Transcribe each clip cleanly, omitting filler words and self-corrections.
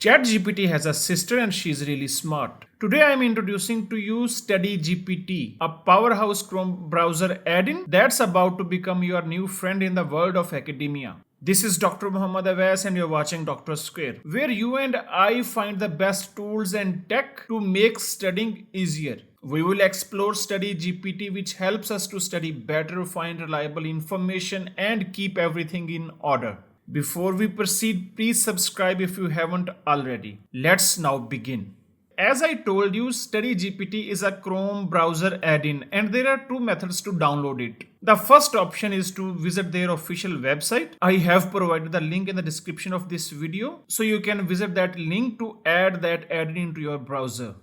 ChatGPT has a sister and she's really smart. Today I am introducing to you StudyGPT, a powerhouse Chrome browser add-in that's about to become your new friend in the world of academia. This is Dr. Muhammad Awais and you're watching Dr. Square, where you and I find the best tools and tech to make studying easier. We will explore StudyGPT, which helps us to study better, find reliable information, and keep everything in order. Before we proceed, please subscribe if you haven't already. Let's now begin. As I told you, StudyGPT is a Chrome browser add-in and there are two methods to download it. The first option is to visit their official website. I have provided the link in the description of this video, so you can visit that link to add that add-in into your browser.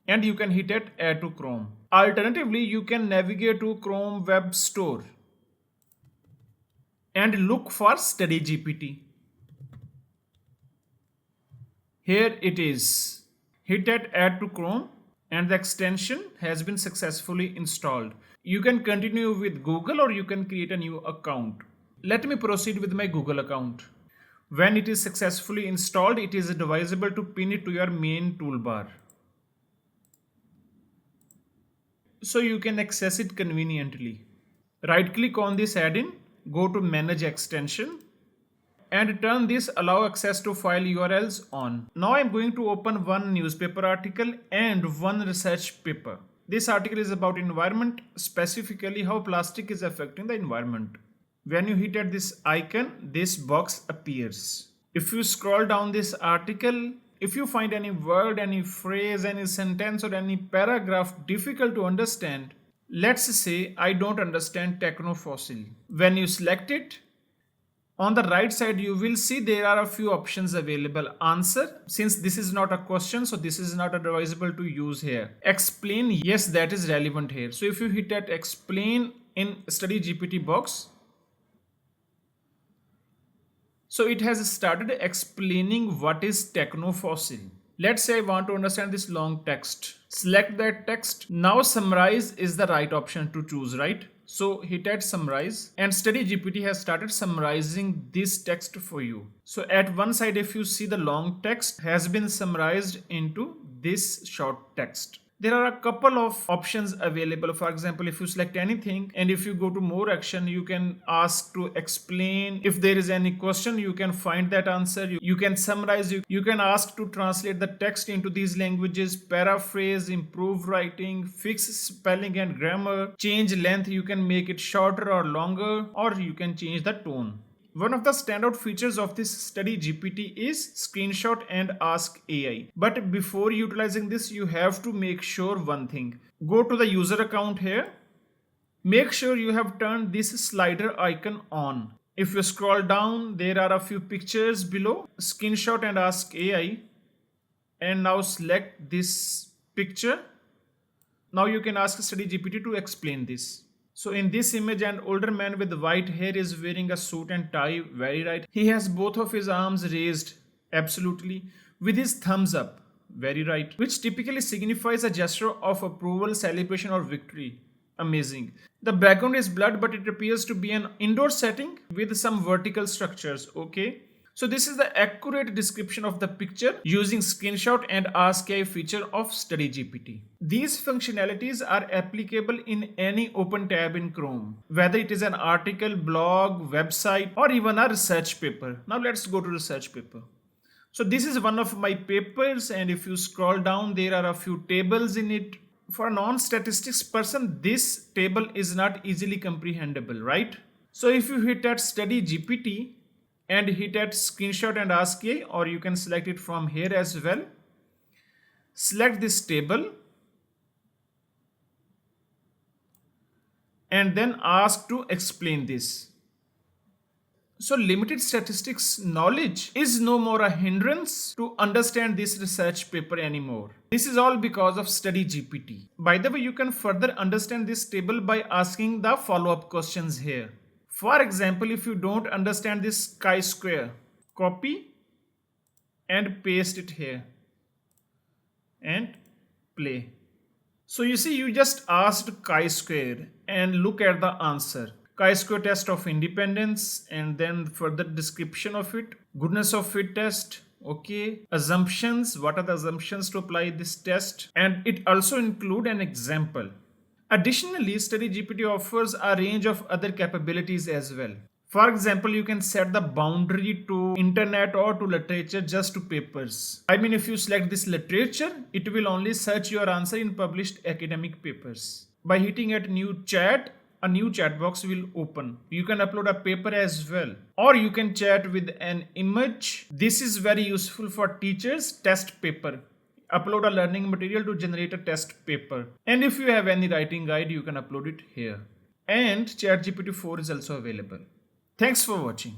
And you can hit it Add to Chrome. Alternatively, you can navigate to Chrome Web Store and look for StudyGPT. Here it is. Hit at Add to Chrome and the extension has been successfully installed. You can continue with Google or you can create a new account. Let me proceed with my Google account. When it is successfully installed, it is advisable to pin it to your main toolbar, so you can access it conveniently. Right click on this add-in, go to Manage Extension and turn this Allow Access to File URLs on. Now I am going to open one newspaper article and one research paper. This article is about environment, specifically how plastic is affecting the environment. When you hit at this icon, this box appears. If you scroll down this article, if you find any word, any phrase, any sentence or any paragraph difficult to understand, let's say I don't understand technofossil. When you select it, on the right side you will see there are a few options available. Answer, since this is not a question, so this is not advisable to use here. Explain, yes, that is relevant here. So if you hit that explain in StudyGPT box, so it has started explaining what is technofossil. Let's say I want to understand this long text. Select that text. Now summarize is the right option to choose, right? So hit at summarize and StudyGPT has started summarizing this text for you. So at one side, if you see, the long text has been summarized into this short text. There are a couple of options available. For example, if you select anything and if you go to more action, you can ask to explain. If there is any question, you can find that answer. You can summarize. You can ask to translate the text into these languages, paraphrase, improve writing, fix spelling and grammar, change length. You can make it shorter or longer, or you can change the tone. One of the standout features of this StudyGPT is screenshot and ask AI. But before utilizing this, you have to make sure one thing. Go to the user account here. Make sure you have turned this slider icon on. If you scroll down, there are a few pictures below. Screenshot and ask AI. And now select this picture. Now you can ask StudyGPT to explain this. So in this image, an older man with white hair is wearing a suit and tie, very right. He has both of his arms raised, absolutely, with his thumbs up, very right, which typically signifies a gesture of approval, celebration or victory. Amazing. The background is blurred, but it appears to be an indoor setting with some vertical structures, okay. So this is the accurate description of the picture using screenshot and ask AI feature of StudyGPT. These functionalities are applicable in any open tab in Chrome, whether it is an article, blog, website, or even a research paper. Now let's go to research paper. So this is one of my papers, and if you scroll down, there are a few tables in it. For a non-statistics person, this table is not easily comprehensible, right? So if you hit at StudyGPT, and hit at screenshot and ask AI, or you can select it from here as well. Select this table and then ask to explain this. So limited statistics knowledge is no more a hindrance to understand this research paper anymore. This is all because of StudyGPT. By the way, you can further understand this table by asking the follow-up questions here. For example, if you don't understand this chi-square, copy and paste it here and play. So you see, you just asked chi-square and look at the answer. Chi-square test of independence and then further description of it, goodness of fit test, Okay, assumptions, what are the assumptions to apply this test, and it also include an example. Additionally, StudyGPT offers a range of other capabilities as well. For example, you can set the boundary to internet or to literature just to papers. I mean, if you select this literature, it will only search your answer in published academic papers. By hitting at new chat, a new chat box will open. You can upload a paper as well, or you can chat with an image. This is very useful for teachers test paper. Upload a learning material to generate a test paper, and if you have any writing guide, you can upload it here. And ChatGPT 4 is also available. Thanks for watching.